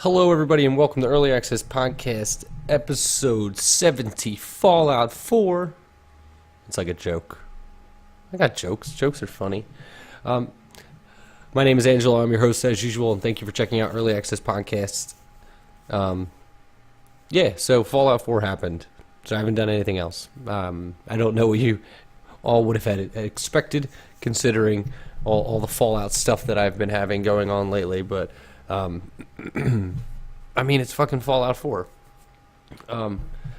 Hello, everybody, and welcome to Early Access Podcast, episode 70, Fallout 4. It's like a joke. I got jokes. Jokes are funny. My name is Angelo. I'm your host, as usual, and thank you for checking out Early Access Podcast. So Fallout 4 happened, so I haven't done anything else. I don't know what you all would have had expected, considering all the Fallout stuff that I've been having going on lately, but I mean, it's fucking Fallout 4.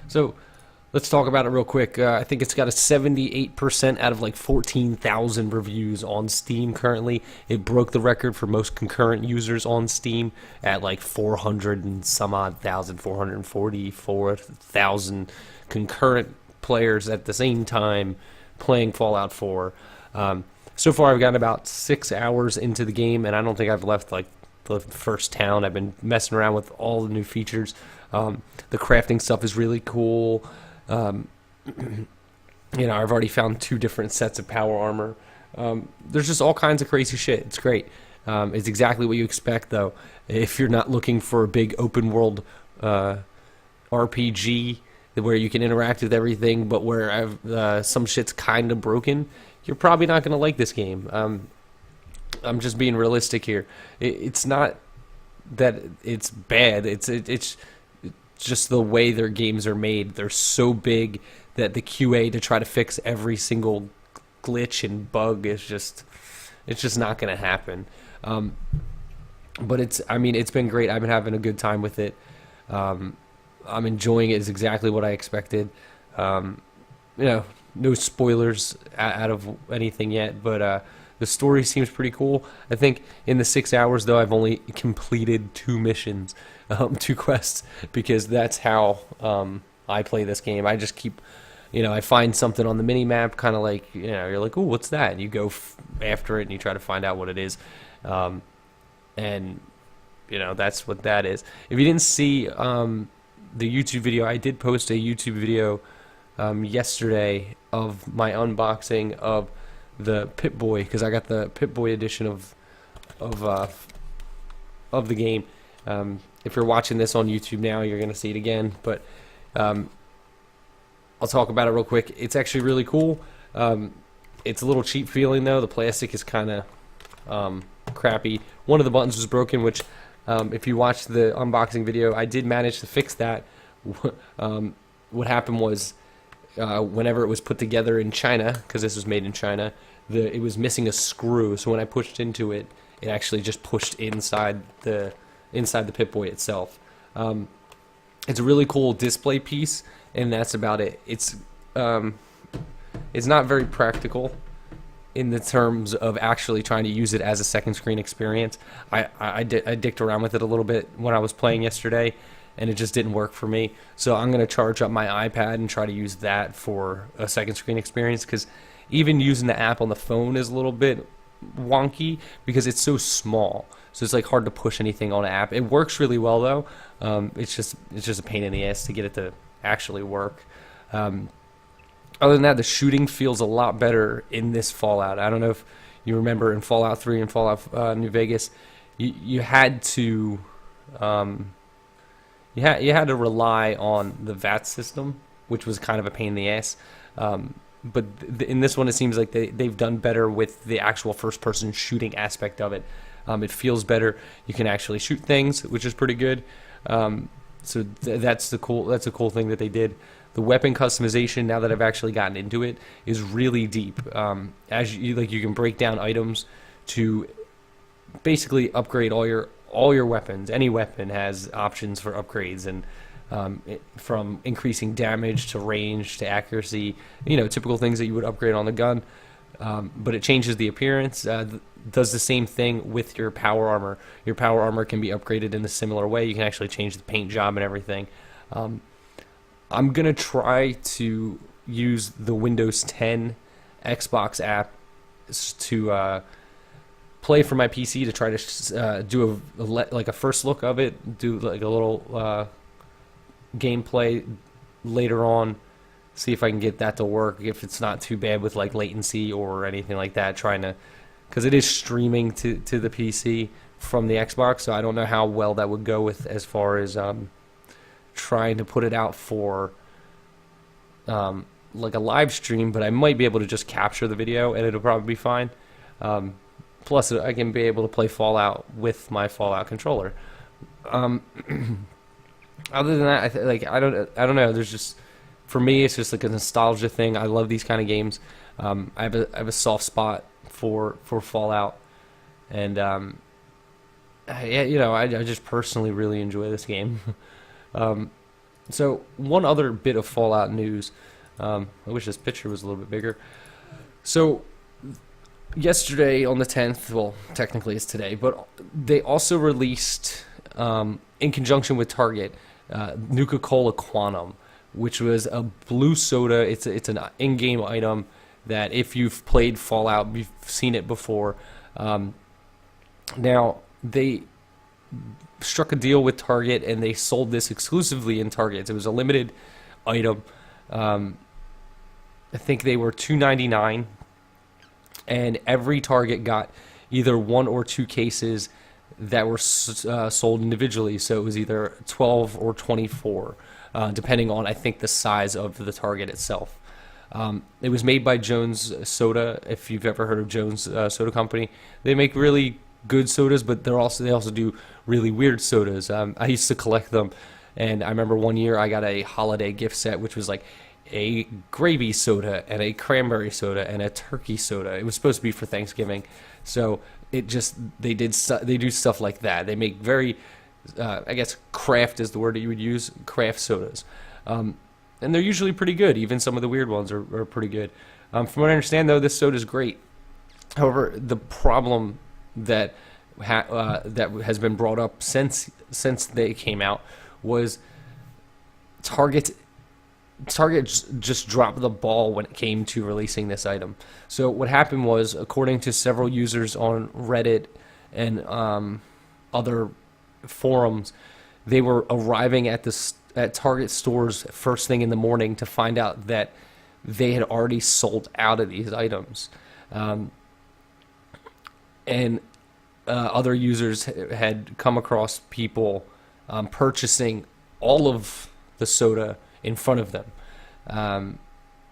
So let's talk about it real quick. I think it's got a 78% out of like 14,000 reviews on Steam currently. It broke the record for most concurrent users on Steam at like 400 and some odd thousand, 444,000 concurrent players at the same time playing Fallout 4. So far, I've gotten about 6 hours into the game, and I don't think I've left like the first town. I've been messing around with all the new features. The crafting stuff is really cool. I've already found 2 different sets of power armor. There's just all kinds of crazy shit. It's great. It's exactly what you expect, though. If you're not looking for a big open world RPG where you can interact with everything, but where some shit's kind of broken, you're probably not going to like this game. I'm just being realistic here. It's not that it's bad. It's just the way their games are made. They're so big that the QA to try to fix every single glitch and bug is just not going to happen. But it's been great. I've been having a good time with it. I'm enjoying it. It's exactly what I expected. No spoilers out of anything yet, but the story seems pretty cool. I think in the 6 hours, though, I've only completed 2 missions, 2 quests, because that's how I play this game. I just keep, I find something on the mini-map, kind of like, you're like, ooh, what's that? And you go after it, and you try to find out what it is. That's what that is. If you didn't see the YouTube video, I did post a YouTube video yesterday of my unboxing of the Pip-Boy, because I got the Pip-Boy edition of the game. If you're watching this on YouTube now, you're going to see it again, but I'll talk about it real quick. It's actually really cool. It's a little cheap feeling, though. The plastic is kind of crappy. One of the buttons was broken, which if you watch the unboxing video, I did manage to fix that. What happened was, whenever it was put together in China, because this was made in China, it was missing a screw. So when I pushed into it, it actually just pushed inside the Pip-Boy itself. It's a really cool display piece, and that's about it. It's not very practical in the terms of actually trying to use it as a second screen experience. I dicked around with it a little bit when I was playing yesterday, and it just didn't work for me. So I'm going to charge up my iPad and try to use that for a second screen experience, because even using the app on the phone is a little bit wonky because it's so small. So it's like hard to push anything on an app. It works really well, though. It's just a pain in the ass to get it to actually work. Other than that, the shooting feels a lot better in this Fallout. I don't know if you remember in Fallout 3 and Fallout New Vegas, you had to... You had to rely on the VAT system, which was kind of a pain in the ass. But in this one, it seems like they've done better with the actual first-person shooting aspect of it. It feels better. You can actually shoot things, which is pretty good. So that's a cool thing that they did. The weapon customization, now that I've actually gotten into it, is really deep. You can break down items to basically upgrade all your weapons. Any weapon has options for upgrades, and from increasing damage to range to accuracy, typical things that you would upgrade on the gun. But it changes the appearance. Does the same thing with your power armor. Your power armor can be upgraded in a similar way. You can actually change the paint job and everything. I'm gonna try to use the Windows 10 Xbox app to play for my PC, to try to do a first look of it, do like a little gameplay later on, see if I can get that to work, if it's not too bad with like latency or anything like that, because it is streaming to the PC from the Xbox, so I don't know how well that would go with as far as trying to put it out for like a live stream, but I might be able to just capture the video and it'll probably be fine. Plus, I can be able to play Fallout with my Fallout controller. Other than that, I don't know. There's just, for me, it's just like a nostalgia thing. I love these kind of games. I have a soft spot for Fallout, and yeah, I just personally really enjoy this game. So one other bit of Fallout news. I wish this picture was a little bit bigger. So yesterday on the 10th, well, technically it's today, but they also released, in conjunction with Target, Nuka Cola Quantum, which was a blue soda. It's an in-game item that if you've played Fallout, you've seen it before. Now, they struck a deal with Target, and they sold this exclusively in Target. It was a limited item. I think they were $2.99, and every Target got either 1 or 2 cases that were sold individually. So it was either 12 or 24, depending on, I think, the size of the Target itself. It was made by Jones Soda. If you've ever heard of Jones Soda Company, they make really good sodas, but they also do really weird sodas. I used to collect them, and I remember one year I got a holiday gift set, which was like a gravy soda and a cranberry soda and a turkey soda. It was supposed to be for Thanksgiving, so they do stuff like that. They make very, I guess craft is the word that you would use, craft sodas, and they're usually pretty good. Even some of the weird ones are pretty good. From what I understand, though, this soda is great. However, the problem that that has been brought up since they came out was Target just dropped the ball when it came to releasing this item. So what happened was, according to several users on Reddit and other forums, they were arriving at Target stores first thing in the morning to find out that they had already sold out of these items. And other users had come across people purchasing all of the soda in front of them.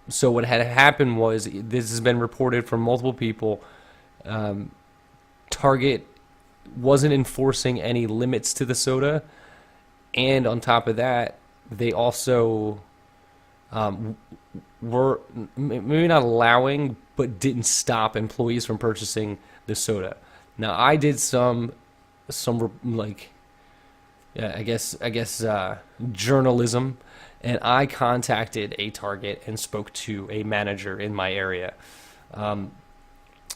So what had happened was, this has been reported from multiple people, Target wasn't enforcing any limits to the soda, and on top of that, they also were maybe not allowing, but didn't stop employees from purchasing the soda. Now, I did some like, yeah, I guess journalism, and I contacted a Target and spoke to a manager in my area.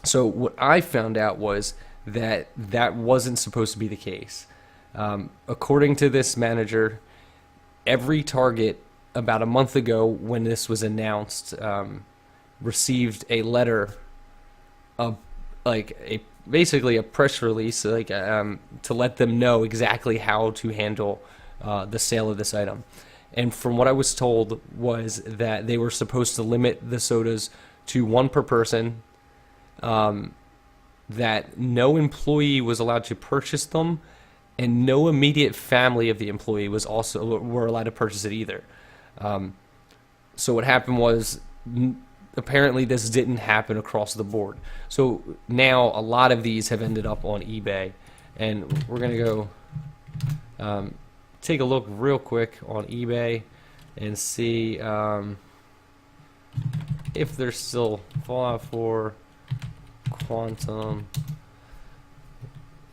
So what I found out was that wasn't supposed to be the case. According to this manager, every Target about a month ago, when this was announced, received a letter of basically a press release, to let them know exactly how to handle the sale of this item. And from what I was told was that they were supposed to limit the sodas to 1 per person, that no employee was allowed to purchase them, and no immediate family of the employee were allowed to purchase it either. So what happened was, apparently this didn't happen across the board. So now a lot of these have ended up on eBay, and we're gonna go take a look real quick on eBay and see if there's still Fallout 4 Quantum.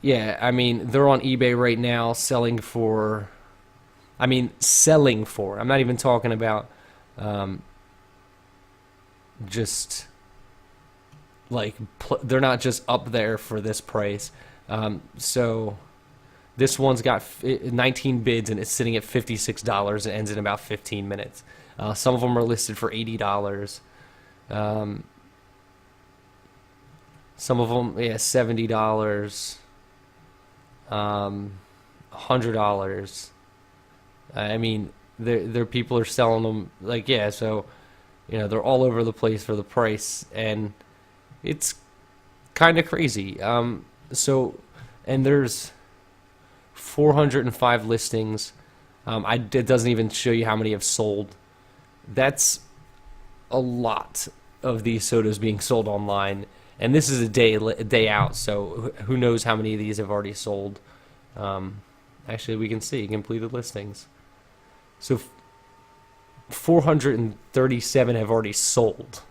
Yeah, I mean, they're on eBay right now selling for, I'm not even talking about just like they're not just up there for this price. So this one's got 19 bids, and it's sitting at $56 and ends in about 15 minutes. Some of them are listed for $80. Some of them, yeah, $70, $100. I mean, there people are selling them like, yeah. So, they're all over the place for the price, and it's kind of crazy. So and there's 405 listings. It doesn't even show you how many have sold. That's a lot of these sodas being sold online, and this is a day out, so who knows how many of these have already sold. Actually, we can see completed listings. So 437 have already sold.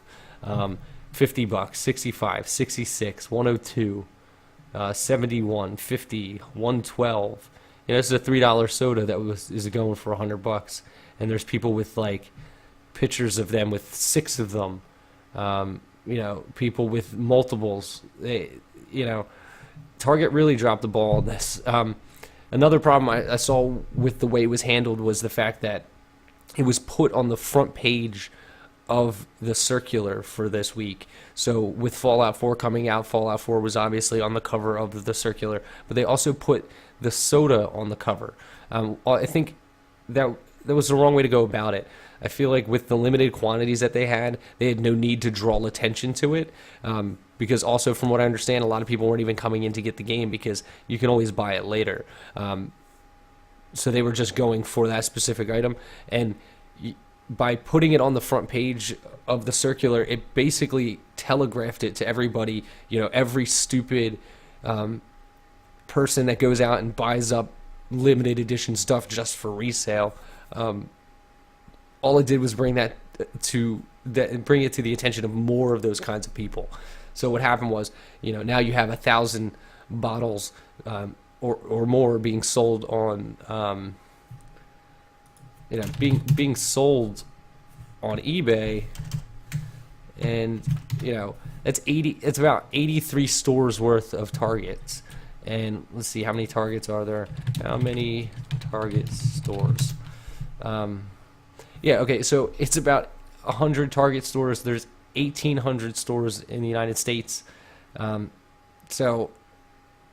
$50, 65, 66, 102, 71, 50, 112. You know, this is a $3 soda that is going for $100, and there's people with like pictures of them with 6 of them. You know, people with multiples. Target really dropped the ball on this. Another problem I saw with the way it was handled was the fact that it was put on the front page of the circular for this week. So with Fallout 4 coming out, Fallout 4 was obviously on the cover of the circular, but they also put the soda on the cover. I think that was the wrong way to go about it. I feel like with the limited quantities that they had no need to draw attention to it, because also from what I understand, a lot of people weren't even coming in to get the game because you can always buy it later. So they were just going for that specific item, and by putting it on the front page of the circular, it basically telegraphed it to everybody. You know, every stupid person that goes out and buys up limited edition stuff just for resale. All it did was bring it to the attention of more of those kinds of people. So what happened was, you know, now you have 1,000 bottles or more being sold on, being sold on eBay, and you know it's about 83 stores worth of Targets. And let's see, how many Targets are there? How many Target stores? Yeah, okay, so it's about 100 Target stores. There's 1,800 stores in the United States. So,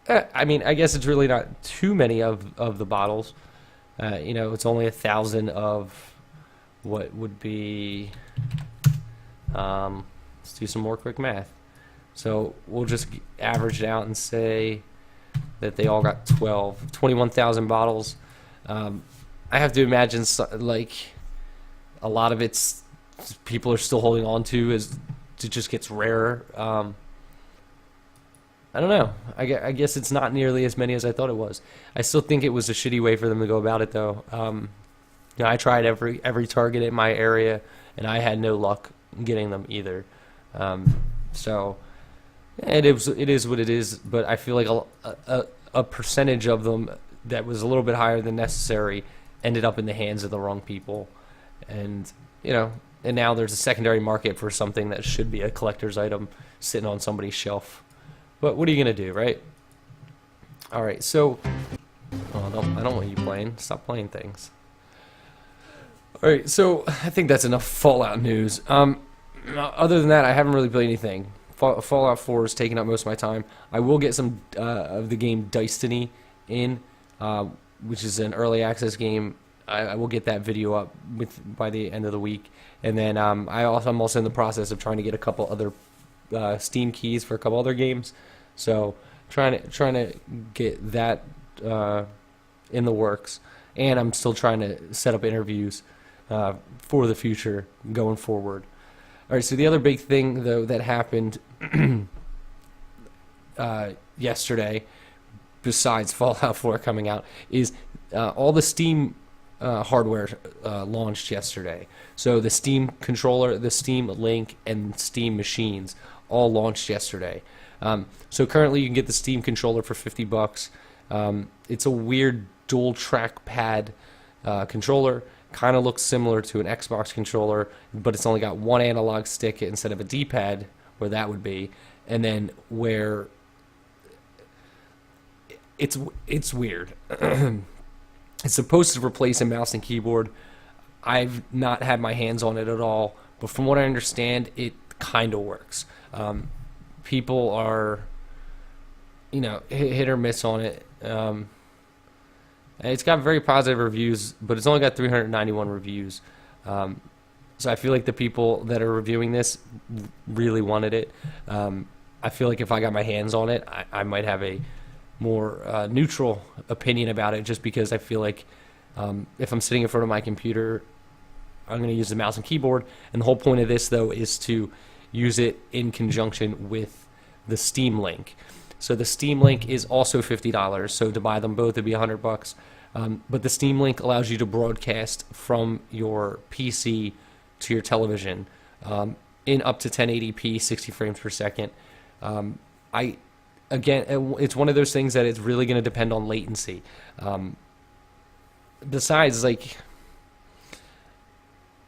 I mean, I guess it's really not too many of the bottles. You know, it's only 1,000 of what would be, let's do some more quick math. So we'll just average it out and say that they all got 21,000 bottles. I have to imagine like a lot of it's people are still holding on to as it just gets rarer. I don't know. I guess it's not nearly as many as I thought it was. I still think it was a shitty way for them to go about it, though. You know, I tried every Target in my area, and I had no luck getting them either. So it is what it is. But I feel like a percentage of them that was a little bit higher than necessary ended up in the hands of the wrong people, and you know, and now there's a secondary market for something that should be a collector's item sitting on somebody's shelf. But what are you gonna do, right? All right, so I don't want you playing. Stop playing things. All right, so I think that's enough Fallout news. Other than that, I haven't really played anything. Fallout 4 is taking up most of my time. I will get some of the game Destiny in, which is an early access game. I will get that video up by the end of the week, and then I'm also in the process of trying to get a couple other Steam keys for a couple other games. So trying to get that in the works, and I'm still trying to set up interviews for the future going forward. All right, so the other big thing though that happened yesterday, besides Fallout 4 coming out, is all the Steam hardware launched yesterday. So the Steam controller, the Steam Link, and Steam machines all launched yesterday. So currently you can get the Steam controller for $50. It's a weird dual trackpad controller. Kind of looks similar to an Xbox controller, but it's only got one analog stick instead of a D-pad, where that would be, and then where it's weird. It's supposed to replace a mouse and keyboard. I've not had my hands on it at all, but from what I understand, it kind of works. People are, you know, hit or miss on it. It's got very positive reviews, but it's only got 391 reviews. So I feel like the people that are reviewing this really wanted it. I feel like if I got my hands on it, I might have a more neutral opinion about it, just because I feel like if I'm sitting in front of my computer, I'm going to use the mouse and keyboard. And the whole point of this, though, is to use it in conjunction with the Steam Link. So the Steam Link is also $50. So to buy them both, it'd be $100. But the Steam Link allows you to broadcast from your PC to your television in up to 1080p, 60 frames per second. It's one of those things that it's really going to depend on latency. Besides, like,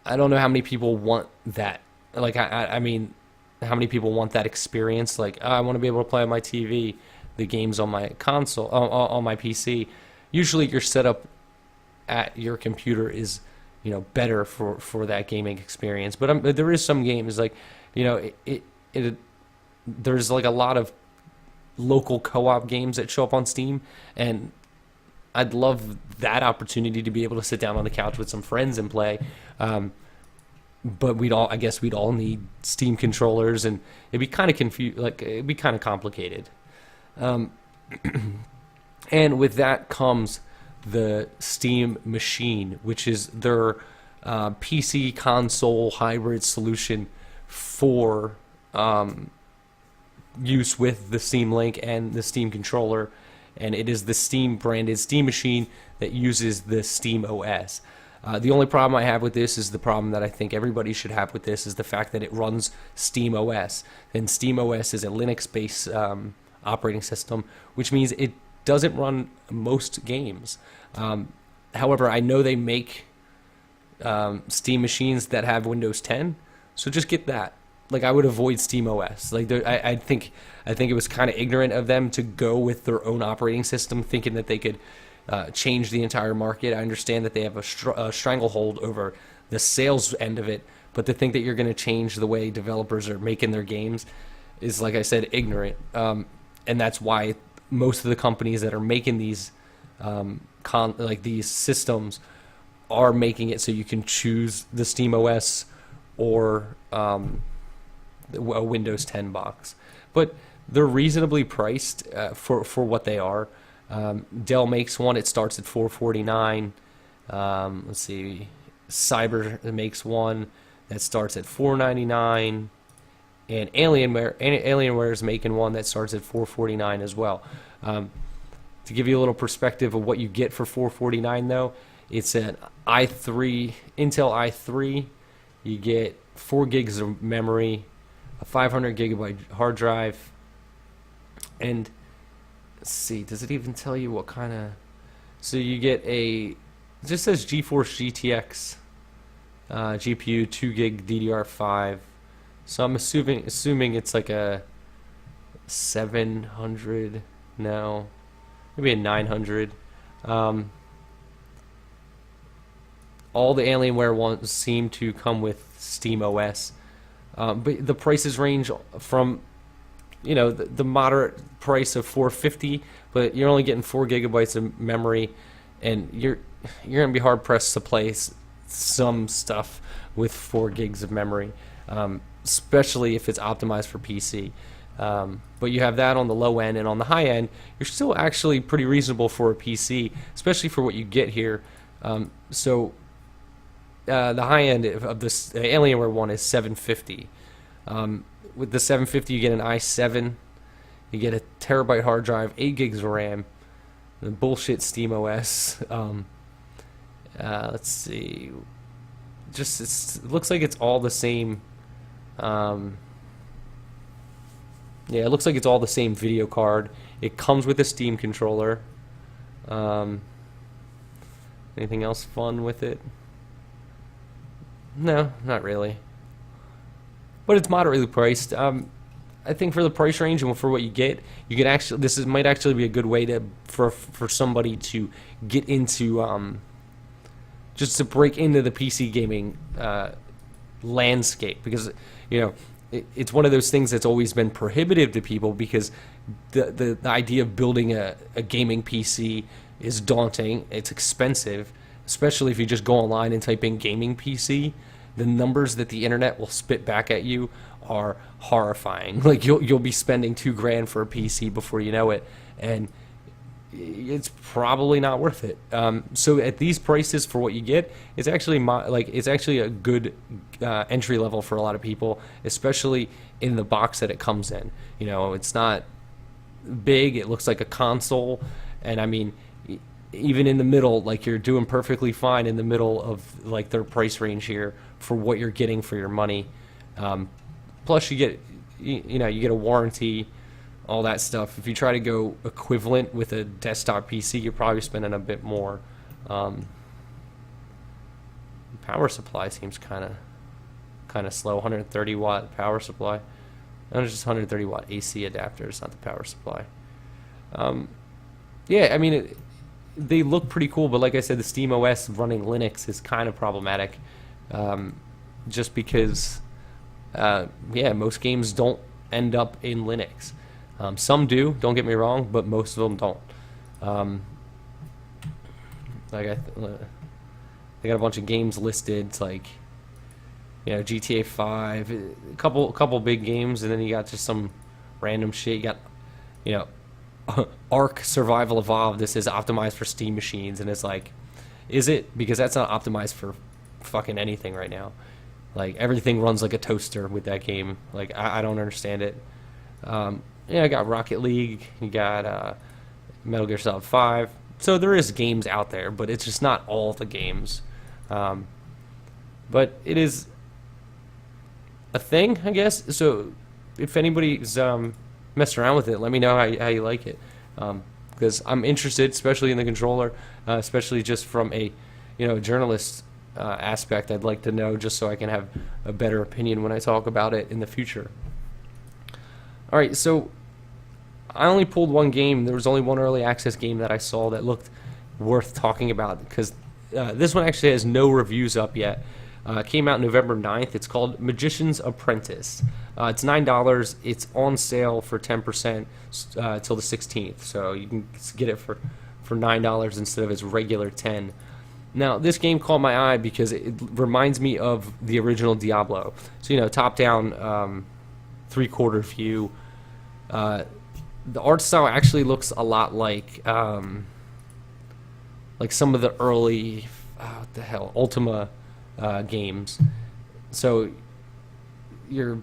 I don't know how many people want that. Like, I mean, how many people want that experience? Like, I want to be able to play on my TV the games on my console, on my PC. Usually, your setup at your computer is, better for that gaming experience. But there is some games like, there's like a lot of local co-op games that show up on Steam, and I'd love that opportunity to be able to sit down on the couch with some friends and play. But we'd all need Steam controllers, and it'd be kind of it'd be kind of complicated. And with that comes the Steam Machine, which is their PC console hybrid solution for use with the Steam Link and the Steam controller. And it is the Steam branded Steam Machine that uses the Steam OS. The only problem I have with this is the problem that I think everybody should have with this is the fact that it runs Steam OS. And Steam OS is a Linux-based operating system, which means it doesn't run most games. However, I know they make Steam machines that have Windows 10, so just get that. Like, I would avoid Steam OS. Like, I think it was kind of ignorant of them to go with their own operating system, thinking that they could change the entire market. I understand that they have a stranglehold over the sales end of it, but to think that you're going to change the way developers are making their games is, like I said, ignorant. And that's why most of the companies that are making these these systems are making it so you can choose the Steam OS or a Windows 10 box. But they're reasonably priced for what they are. Dell makes one. It starts at $449. Let's see. Cyber makes one that starts at $499. And Alienware is making one that starts at $449 as well. To give you a little perspective of what you get for $449, though, it's an Intel i3. You get 4 gigs of memory, a 500 gigabyte hard drive, and let's see, does it even tell you what kind of... So you get it just says GeForce GTX GPU, 2 gig DDR5. So I'm assuming it's like a 700, no, maybe a 900. All the Alienware ones seem to come with Steam OS. But the prices range from, the moderate price of $450, but you're only getting 4 gigabytes of memory, and you're gonna be hard pressed to play some stuff with 4 gigs of memory, especially if it's optimized for PC. But you have that on the low end, and on the high end, you're still actually pretty reasonable for a PC, especially for what you get here. The high end of this Alienware one is $750. With the $750, you get an i7, you get a terabyte hard drive, 8 gigs of RAM, the bullshit Steam OS. Let's see, it looks like it's all the same. It looks like it's all the same video card. It comes with a Steam controller. Anything else fun with it? No, not really. But it's moderately priced. I think for the price range and for what you get, you can actually might actually be a good way for somebody to get into just to break into the PC gaming landscape, because it's one of those things that's always been prohibitive to people, because the idea of building a gaming PC is daunting. It's expensive, especially if you just go online and type in gaming PC. The numbers that the internet will spit back at you are horrifying. Like, you'll be spending $2,000 for a PC before you know it, and it's probably not worth it. So at these prices for what you get, it's actually it's actually a good entry level for a lot of people, especially in the box that it comes in. You know, it's not big. It looks like a console, and I mean, even in the middle, like you're doing perfectly fine in the middle of like their price range here for what you're getting for your money. Plus, you get you know, you get a warranty, all that stuff. If you try to go equivalent with a desktop PC, you're probably spending a bit more. Power supply seems kind of slow. 130 watt power supply. No, it's just 130 watt AC adapter. It's not the power supply. Yeah, I mean, they look pretty cool, but like I said, the Steam OS running Linux is kind of problematic, just because, yeah, most games don't end up in Linux. Some do, don't get me wrong, but most of them don't. Like they got a bunch of games listed. It's like, you know, GTA 5, a couple big games, and then you got just some random shit. You got, you know, Ark Survival Evolved. This is optimized for Steam machines, and it's like, is it? Because that's not optimized for fucking anything right now. Like, everything runs like a toaster with that game. Like, I don't understand it. Yeah, I got Rocket League. You got Metal Gear Solid 5. So there is games out there, but it's just not all the games. But it is a thing, I guess. So if anybody's messed around with it, let me know how you like it. Because I'm interested, especially in the controller, especially just from a, you know, journalist aspect. I'd like to know just so I can have a better opinion when I talk about it in the future. All right, so I only pulled one game. There was only one early access game that I saw that looked worth talking about, because this one actually has no reviews up yet. It came out November 9th. It's called Magician's Apprentice. It's $9. It's on sale for 10% till the 16th, so you can get it for $9 instead of its regular 10. Now, this game caught my eye because it reminds me of the original Diablo. So, you know, top-down, three-quarter view. The art style actually looks a lot like some of the early, what the hell, Ultima games. So you're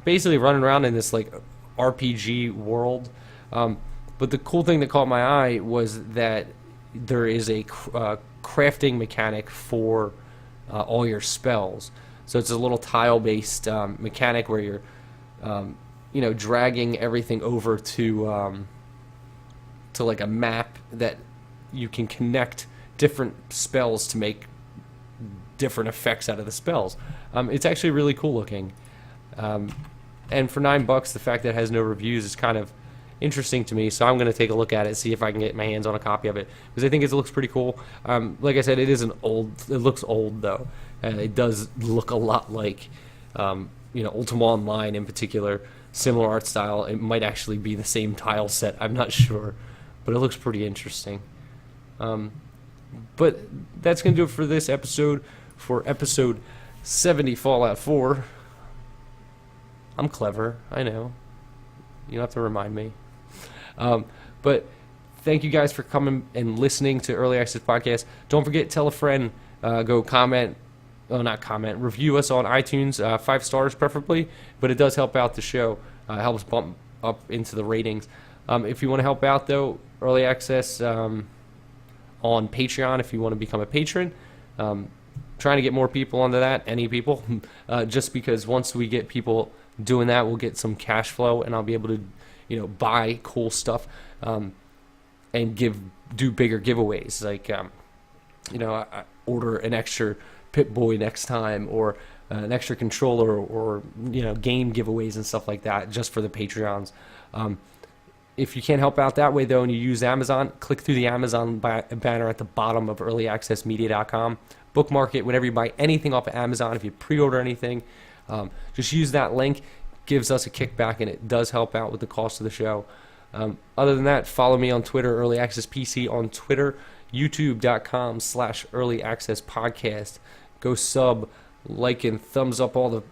basically running around in this like RPG world. But the cool thing that caught my eye was that there is a crafting mechanic for all your spells. So it's a little tile-based mechanic where you're you know, dragging everything over to like a map that you can connect different spells to make different effects out of the spells. It's actually really cool looking, and for $9, the fact that it has no reviews is kind of interesting to me. So I'm going to take a look at it, see if I can get my hands on a copy of it, because I think it looks pretty cool. Like I said, it looks old though, and it does look a lot like you know, Ultima Online in particular. Similar art style. It might actually be the same tile set. I'm not sure, but it looks pretty interesting. But that's going to do it for this episode, for episode 70 Fallout 4. I'm clever, I know. You don't have to remind me. But thank you guys for coming and listening to Early Access Podcast. Don't forget, tell a friend, go comment. Oh, not comment. Review us on iTunes, 5 stars preferably, but it does help out the show. Helps bump up into the ratings. If you want to help out, though, early access on Patreon, if you want to become a patron. Trying to get more people onto that, any people, just because once we get people doing that, we'll get some cash flow, and I'll be able to, you know, buy cool stuff and do bigger giveaways. Like, you know, I order an extra Pip-Boy next time, or an extra controller, or you know, game giveaways and stuff like that, just for the Patreons. If you can't help out that way though, and you use Amazon, click through the Amazon banner at the bottom of earlyaccessmedia.com. Bookmark it whenever you buy anything off of Amazon. If you pre-order anything, just use that link. Gives us a kickback, and it does help out with the cost of the show. Other than that, follow me on Twitter, Early Access PC on Twitter, youtube.com/Early Access Podcast. Go sub, like, and thumbs up all the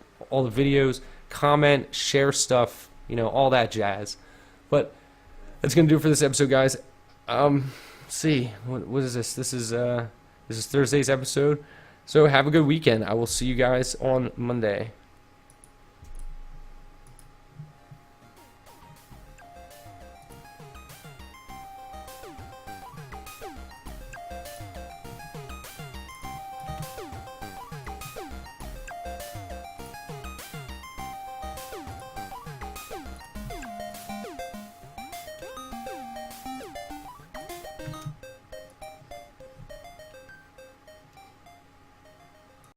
videos, comment, share stuff, you know, all that jazz. But that's going to do it for this episode, guys. See, what is this? This is Thursday's episode. So have a good weekend. I will see you guys on Monday.